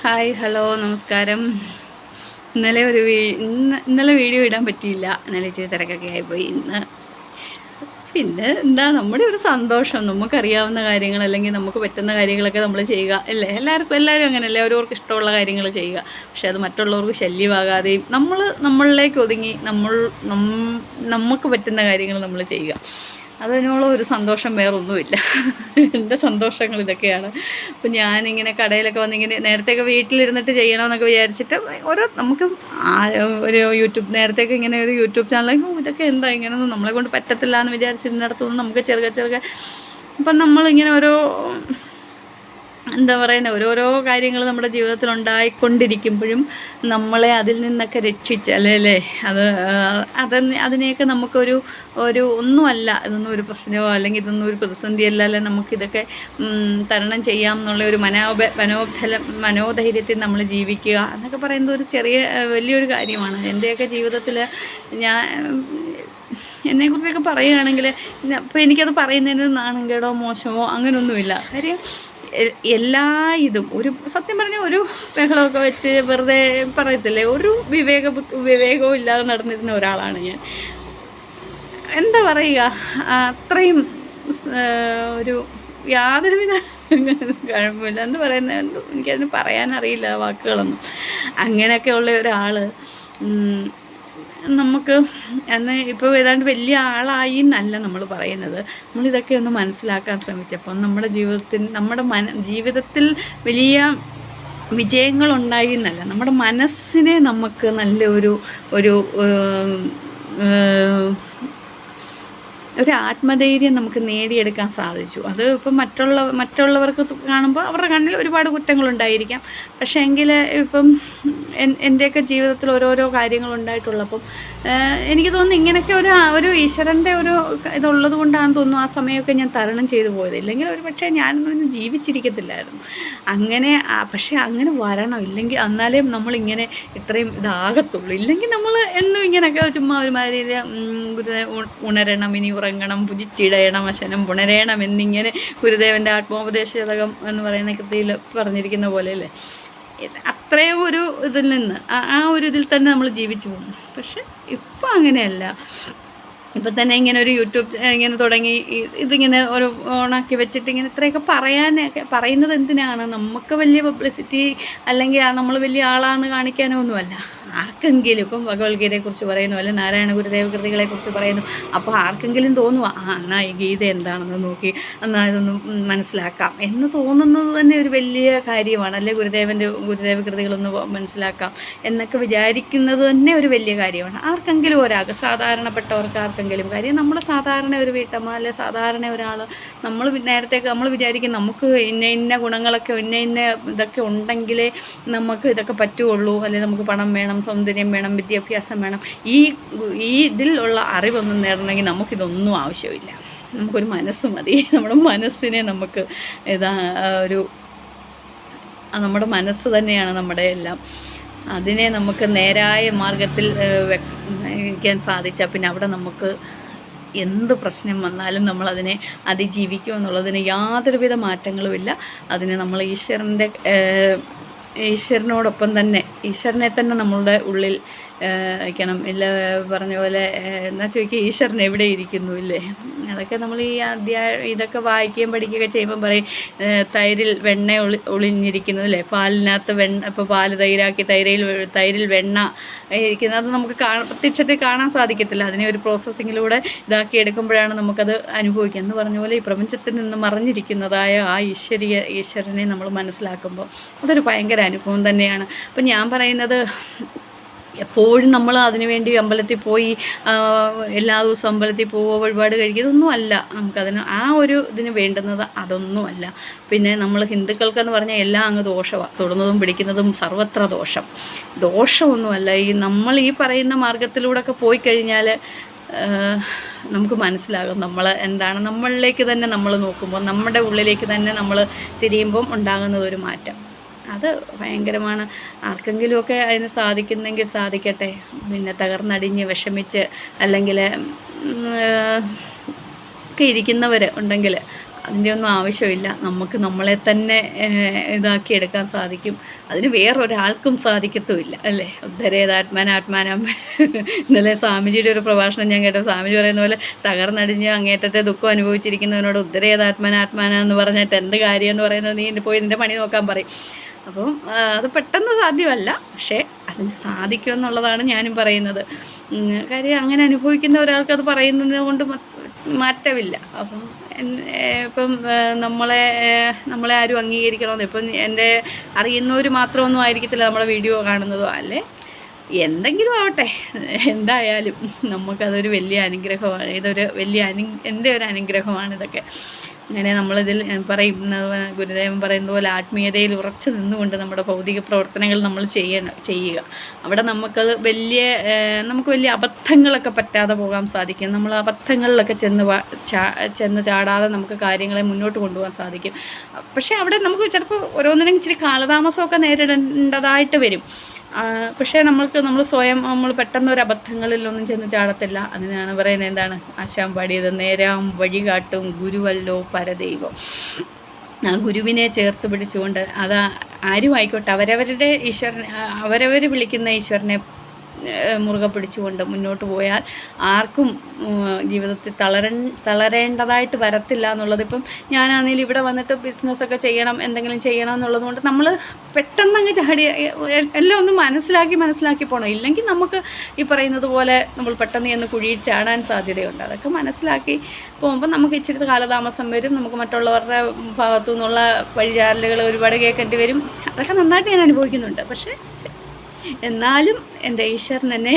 Hi hello നമസ്കാരം. ഇന്നലെ video ഇടാൻ പറ്റിയില്ല. ഇന്നലെ ഇച്ചിരി തിരക്കൊക്കെ ആയിപ്പോയി. പിന്നെ എന്താ നമ്മുടെ ഒരു സന്തോഷം, നമുക്കറിയാവുന്ന കാര്യങ്ങൾ അല്ലെങ്കിൽ നമുക്ക് പറ്റുന്ന കാര്യങ്ങളൊക്കെ നമ്മൾ ചെയ്യുക അല്ലേ. എല്ലാവരും അങ്ങനെയല്ലേ, ഓരോർക്ക് ഇഷ്ടമുള്ള കാര്യങ്ങൾ ചെയ്യുക. പക്ഷെ അത് മറ്റുള്ളവർക്ക് ശല്യമാകാതെയും നമ്മളിലേക്ക് ഒതുങ്ങി നമുക്ക് പറ്റുന്ന കാര്യങ്ങൾ നമ്മൾ ചെയ്യുക. അതിനുള്ള ഒരു സന്തോഷം വേറൊന്നുമില്ല. എൻ്റെ സന്തോഷങ്ങൾ ഇതൊക്കെയാണ്. അപ്പം ഞാനിങ്ങനെ കടയിലൊക്കെ വന്നിങ്ങനെ നേരത്തെയൊക്കെ വീട്ടിലിരുന്നിട്ട് ചെയ്യണമെന്നൊക്കെ വിചാരിച്ചിട്ട് നമുക്ക് ഒരു നേരത്തെയൊക്കെ ഇങ്ങനെ ഒരു യൂട്യൂബ് ചാനൽ ഇതൊക്കെ എന്താ ഇങ്ങനെയൊന്നും നമ്മളെ കൊണ്ട് പറ്റത്തില്ല എന്ന് വിചാരിച്ചിരുന്നിടത്തൊന്നും നമുക്ക് ചെറുക അപ്പം നമ്മളിങ്ങനെ എന്താ പറയുന്നത്, ഓരോരോ കാര്യങ്ങൾ നമ്മുടെ ജീവിതത്തിൽ ഉണ്ടായിക്കൊണ്ടിരിക്കുമ്പോഴും നമ്മളെ അതിൽ നിന്നൊക്കെ രക്ഷിച്ച് അല്ലേ അതിനെയൊക്കെ നമുക്കൊരു ഒന്നുമല്ല, ഇതൊന്നും ഒരു പ്രശ്നമോ അല്ലെങ്കിൽ ഇതൊന്നും ഒരു പ്രതിസന്ധിയല്ല, അല്ലെ നമുക്കിതൊക്കെ തരണം ചെയ്യാം എന്നുള്ള ഒരു മനോധൈര്യത്തിൽ നമ്മൾ ജീവിക്കുക എന്നൊക്കെ പറയുന്നത് ഒരു വലിയൊരു കാര്യമാണ്. എൻ്റെയൊക്കെ ജീവിതത്തിൽ എന്നെക്കുറിച്ചൊക്കെ പറയുകയാണെങ്കിൽ ഇപ്പോൾ എനിക്കത് പറയുന്നതിന് നാണംകേടോ മോശമോ അങ്ങനെയൊന്നുമില്ല. കാര്യം എല്ലാ ഇതും സത്യം പറഞ്ഞാൽ ഒരു ബഹളമൊക്കെ വെച്ച് വെറുതെ പറയത്തില്ലേ, ഒരു വിവേകവും ഇല്ലാതെ നടന്നിരുന്ന ഒരാളാണ് ഞാൻ. എന്താ പറയുക, അത്രയും യാതൊരുവിധ കുഴപ്പമില്ല. എന്ത് പറയുന്നത്, എനിക്കതിന് പറയാനറിയില്ല വാക്കുകളൊന്നും. അങ്ങനെയൊക്കെ ഉള്ള ഒരാൾ നമുക്ക് അന്ന് ഇപ്പോൾ ഏതാണ്ട് വലിയ ആളായി എന്നല്ല നമ്മൾ പറയുന്നത്. നമ്മളിതൊക്കെ ഒന്ന് മനസ്സിലാക്കാൻ ശ്രമിച്ചപ്പോൾ നമ്മുടെ ജീവിതത്തിൽ വലിയ വിജയങ്ങളുണ്ടായി എന്നല്ല, നമ്മുടെ മനസ്സിനെ നമുക്ക് നല്ല ഒരു ആത്മധൈര്യം നമുക്ക് നേടിയെടുക്കാൻ സാധിച്ചു. അത് ഇപ്പം മറ്റുള്ളവർക്ക് കാണുമ്പോൾ അവരുടെ കണ്ണിൽ ഒരുപാട് കുറ്റങ്ങളുണ്ടായിരിക്കാം. പക്ഷേ എങ്കിൽ ഇപ്പം എൻ്റെയൊക്കെ ജീവിതത്തിൽ ഓരോരോ കാര്യങ്ങളുണ്ടായിട്ടുള്ളപ്പം എനിക്ക് തോന്നുന്നു ഇങ്ങനെയൊക്കെ ഒരു ഈശ്വരൻ്റെ ഇതുള്ളത് കൊണ്ടാണെന്ന് തോന്നുന്നു ആ സമയമൊക്കെ ഞാൻ തരണം ചെയ്തു പോയത്. ഇല്ലെങ്കിൽ ഒരു പക്ഷേ ഞാനൊന്നും ജീവിച്ചിരിക്കത്തില്ലായിരുന്നു. പക്ഷേ അങ്ങനെ വരണം, ഇല്ലെങ്കിൽ എന്നാലേ നമ്മളിങ്ങനെ ഇത്രയും ഇതാകത്തുള്ളൂ. ഇല്ലെങ്കിൽ നമ്മൾ എന്നും ഇങ്ങനെയൊക്കെ ചുമ്മാ ഒരുമാതിരി ഉണരണം, ഇനി ഉറങ്ങണം, ഭുജിച്ചിടയണം, വശനം പുണരേണം എന്നിങ്ങനെ ഗുരുദേവൻ്റെ ആത്മോപദേശതകം എന്ന് പറയുന്ന കൃതിയിൽ പറഞ്ഞിരിക്കുന്ന പോലെയല്ലേ, അത്രയും ഒരു ഇതിൽ നിന്ന് ആ ഒരു ഇതിൽ തന്നെ നമ്മൾ ജീവിച്ചു പോകും. പക്ഷെ ഇപ്പം അങ്ങനെയല്ല. ഇപ്പം തന്നെ ഇങ്ങനെ ഒരു യൂട്യൂബ് ഇങ്ങനെ തുടങ്ങി ഇതിങ്ങനെ ഒരു ഓണാക്കി വെച്ചിട്ട് ഇങ്ങനെ ഇത്രയൊക്കെ പറയുന്നത് എന്തിനാണ്? നമുക്ക് വലിയ പബ്ലിസിറ്റി അല്ലെങ്കിൽ നമ്മൾ വലിയ ആളാണെന്ന് കാണിക്കാനോ ഒന്നുമല്ല. ആർക്കെങ്കിലും ഇപ്പം ഭഗവത്ഗീതയെക്കുറിച്ച് പറയുന്നു, അല്ലെങ്കിൽ നാരായണ ഗുരുദേവ കൃതികളെക്കുറിച്ച് പറയുന്നു. അപ്പോൾ ആർക്കെങ്കിലും തോന്നുക എന്നാൽ ഈ ഗീത എന്താണെന്ന് നോക്കി എന്നാൽ ഇതൊന്നും മനസ്സിലാക്കാം എന്ന് തോന്നുന്നത് തന്നെ ഒരു വലിയ കാര്യമാണ്. അല്ലെ ഗുരുദേവ കൃതികളൊന്ന് മനസ്സിലാക്കാം എന്നൊക്കെ വിചാരിക്കുന്നത് തന്നെ ഒരു വലിയ കാര്യമാണ്. ആർക്കെങ്കിലും ഒരാൾക്ക്, സാധാരണപ്പെട്ടവർക്ക് ആർക്കെങ്കിലും. കാര്യം നമ്മുടെ സാധാരണ ഒരു വീട്ടമ്മ അല്ലെ സാധാരണ ഒരാൾ നേരത്തേക്ക് നമ്മൾ വിചാരിക്കും നമുക്ക് ഇന്ന ഗുണങ്ങളൊക്കെ ഇന്ന ഇതൊക്കെ ഉണ്ടെങ്കിലേ നമുക്ക് ഇതൊക്കെ പറ്റുള്ളൂ, അല്ലെങ്കിൽ നമുക്ക് പണം വേണം, സൗന്ദര്യം വേണം, വിദ്യാഭ്യാസം വേണം. ഈ ഇതിലുള്ള അറിവൊന്നും നേടണമെങ്കിൽ നമുക്കിതൊന്നും ആവശ്യമില്ല. നമുക്കൊരു മനസ്സ് മതി. നമ്മുടെ മനസ്സിനെ നമുക്ക് നമ്മുടെ മനസ്സ് തന്നെയാണ് നമ്മുടെ എല്ലാം. അതിനെ നമുക്ക് നേരായ മാർഗത്തിൽ വയ്ക്കാൻ സാധിച്ചാൽ പിന്നെ അവിടെ നമുക്ക് എന്ത് പ്രശ്നം വന്നാലും നമ്മളതിനെ അതിജീവിക്കും എന്നുള്ളതിന് യാതൊരുവിധ മാറ്റങ്ങളുമില്ല. അതിന് നമ്മൾ ഈശ്വരനോടൊപ്പം തന്നെ ഈശ്വരനെ തന്നെ നമ്മളുടെ ഉള്ളിൽ വയ്ക്കണം. ഇല്ല പറഞ്ഞ പോലെ എന്നാൽ ചോദിക്കുക, ഈശ്വരൻ എവിടെ ഇരിക്കുന്നു ഇല്ലേ? അതൊക്കെ നമ്മൾ ഇതൊക്കെ വായിക്കുകയും പഠിക്കുകയൊക്കെ ചെയ്യുമ്പം പറയും തൈരിൽ വെണ്ണ ഒളിഞ്ഞിരിക്കുന്നത് അല്ലേ, പാലിനകത്ത് ഇപ്പോൾ പാല് തൈരാക്കി തൈരിൽ വെണ്ണ ഇരിക്കുന്നത്. അത് നമുക്ക് പ്രത്യക്ഷത്തിൽ കാണാൻ സാധിക്കത്തില്ല. അതിനെ ഒരു പ്രോസസ്സിങ്ങിലൂടെ ഇതാക്കി എടുക്കുമ്പോഴാണ് നമുക്കത് അനുഭവിക്കുക. എന്ന് പറഞ്ഞ പോലെ ഈ പ്രപഞ്ചത്തിൽ നിന്ന് മറഞ്ഞിരിക്കുന്നതായ ആ ഈശ്വരനെ നമ്മൾ മനസ്സിലാക്കുമ്പോൾ അതൊരു ഭയങ്കര അനുഭവം തന്നെയാണ്. അപ്പം ഞാൻ പറയുന്നത്, എപ്പോഴും നമ്മൾ അതിനുവേണ്ടി അമ്പലത്തിൽ പോയി എല്ലാ ദിവസവും അമ്പലത്തിൽ പോവുക, വഴിപാട് കഴിക്കുക, ഇതൊന്നും അല്ല നമുക്കതിന് ഇതിന് വേണ്ടുന്നത്. അതൊന്നുമല്ല. പിന്നെ നമ്മൾ ഹിന്ദുക്കൾക്കെന്ന് പറഞ്ഞാൽ എല്ലാം അങ്ങ് ദോഷമാണ്, തൊടുന്നതും പിടിക്കുന്നതും സർവത്ര ദോഷമൊന്നുമല്ല. നമ്മൾ ഈ പറയുന്ന മാർഗത്തിലൂടെയൊക്കെ പോയി കഴിഞ്ഞാൽ നമുക്ക് മനസ്സിലാകും നമ്മൾ എന്താണ്. നമ്മളിലേക്ക് തന്നെ നമ്മൾ നോക്കുമ്പോൾ, നമ്മുടെ ഉള്ളിലേക്ക് തന്നെ നമ്മൾ തിരിയുമ്പം ഉണ്ടാകുന്നതൊരു മാറ്റം അത് ഭയങ്കരമാണ്. ആർക്കെങ്കിലുമൊക്കെ അതിന് സാധിക്കുന്നെങ്കിൽ സാധിക്കട്ടെ. പിന്നെ തകർന്നടിഞ്ഞ് വിഷമിച്ച് അല്ലെങ്കിൽ ഒക്കെ ഇരിക്കുന്നവർ ഉണ്ടെങ്കിൽ അതിൻ്റെ ഒന്നും ആവശ്യമില്ല. നമുക്ക് നമ്മളെ തന്നെ ഇതാക്കി എടുക്കാൻ സാധിക്കും. അതിന് വേറൊരാൾക്കും സാധിക്കത്തുമില്ല അല്ലേ. ഉദ്ധരേതാത്മാനാത്മാനം. ഇന്നലെ സ്വാമിജിയുടെ ഒരു പ്രഭാഷണം ഞാൻ കേട്ട സ്വാമിജി പറയുന്ന പോലെ തകർന്നടിഞ്ഞ് അങ്ങേറ്റത്തെ ദുഃഖം അനുഭവിച്ചിരിക്കുന്നതിനോട് ഉദ്ധരേതാത്മാനാത്മാനം എന്ന് പറഞ്ഞിട്ട് എന്ത് കാര്യം എന്ന് പറയുന്നത്, നീ പോയി നിൻ്റെ പണി നോക്കാൻ പറയും. അപ്പം അത് പെട്ടെന്ന് സാധ്യമല്ല, പക്ഷേ അതിന് സാധിക്കുമെന്നുള്ളതാണ് ഞാനും പറയുന്നത്. കാര്യം അങ്ങനെ അനുഭവിക്കുന്ന ഒരാൾക്ക് അത് പറയുന്നത് കൊണ്ട് മാറ്റമില്ല. അപ്പം ഇപ്പം നമ്മളെ ആരും അംഗീകരിക്കണമെന്ന്, ഇപ്പം എൻ്റെ അറിയുന്നവർ മാത്രമൊന്നും ആയിരിക്കത്തില്ല നമ്മളെ വീഡിയോ കാണുന്നതോ അല്ലേ, എന്തെങ്കിലും ആവട്ടെ, എന്തായാലും നമുക്കതൊരു വലിയ അനുഗ്രഹമാണ്. ഇതൊരു വലിയ എൻ്റെ ഒരു അനുഗ്രഹമാണ് ഇതൊക്കെ. അങ്ങനെ നമ്മളിതിൽ ഗുരുദേവൻ പറയുന്ന പോലെ ആത്മീയതയിൽ ഉറച്ചു നിന്നുകൊണ്ട് നമ്മുടെ ഭൗതിക പ്രവർത്തനങ്ങൾ നമ്മൾ ചെയ്യുക. അവിടെ നമുക്കത് നമുക്ക് വലിയ അബദ്ധങ്ങളൊക്കെ പറ്റാതെ പോകാൻ സാധിക്കും. നമ്മൾ അബദ്ധങ്ങളിലൊക്കെ ചെന്ന് ചാടാതെ നമുക്ക് കാര്യങ്ങളെ മുന്നോട്ട് കൊണ്ടുപോകാൻ സാധിക്കും. പക്ഷേ അവിടെ നമുക്ക് ചിലപ്പോൾ ഓരോന്നിനും ഇച്ചിരി കാലതാമസമൊക്കെ നേരിടേണ്ടതായിട്ട് വരും. പക്ഷേ നമ്മൾ സ്വയം പെട്ടെന്നൊരു അബദ്ധങ്ങളിലൊന്നും ചെന്ന് ചാടത്തില്ല. അതിനാണ് പറയുന്നത്, എന്താണ് ആശാൻ പാടിയത്, നേരാം വഴി കാട്ടും ഗുരുവല്ലോ പരദൈവം. ആ ഗുരുവിനെ ചേർത്ത് പിടിച്ചുകൊണ്ട്, അത് ആരും ആയിക്കോട്ടെ, അവരവർ വിളിക്കുന്ന ഈശ്വരനെ മുറുകെ പിടിച്ചുകൊണ്ട് മുന്നോട്ട് പോയാൽ ആർക്കും ജീവിതത്തിൽ തളരേണ്ടതായിട്ട് വരത്തില്ല എന്നുള്ളത്. ഇപ്പം ഞാനാണെങ്കിലും ഇവിടെ വന്നിട്ട് ബിസിനസ്സൊക്കെ ചെയ്യണം, എന്തെങ്കിലും ചെയ്യണം എന്നുള്ളത് കൊണ്ട് നമ്മൾ പെട്ടെന്നങ്ങ് ചാടി എല്ലാം ഒന്ന് മനസ്സിലാക്കി പോകണം. ഇല്ലെങ്കിൽ നമുക്ക് ഈ പറയുന്നത് പോലെ നമ്മൾ പെട്ടെന്ന് ചെന്ന് കുഴിയിൽ ചാടാൻ സാധ്യതയുണ്ട്. അതൊക്കെ മനസ്സിലാക്കി പോകുമ്പോൾ നമുക്ക് ഇച്ചിരി കാലതാമസം വരും. നമുക്ക് മറ്റുള്ളവരുടെ ഭാഗത്തു നിന്നുള്ള വഴിചാരലുകൾ ഒരുപാട് കേൾക്കേണ്ടി വരും. അതൊക്കെ നന്നായിട്ട് ഞാൻ അനുഭവിക്കുന്നുണ്ട്. പക്ഷേ എന്നാലും എൻ്റെ ഈശ്വരൻ എന്നെ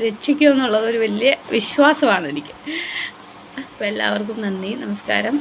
രക്ഷിക്കുമെന്നുള്ളത് ഒരു വലിയ വിശ്വാസമാണ് എനിക്ക്. അപ്പോൾ എല്ലാവർക്കും നന്ദി, നമസ്കാരം.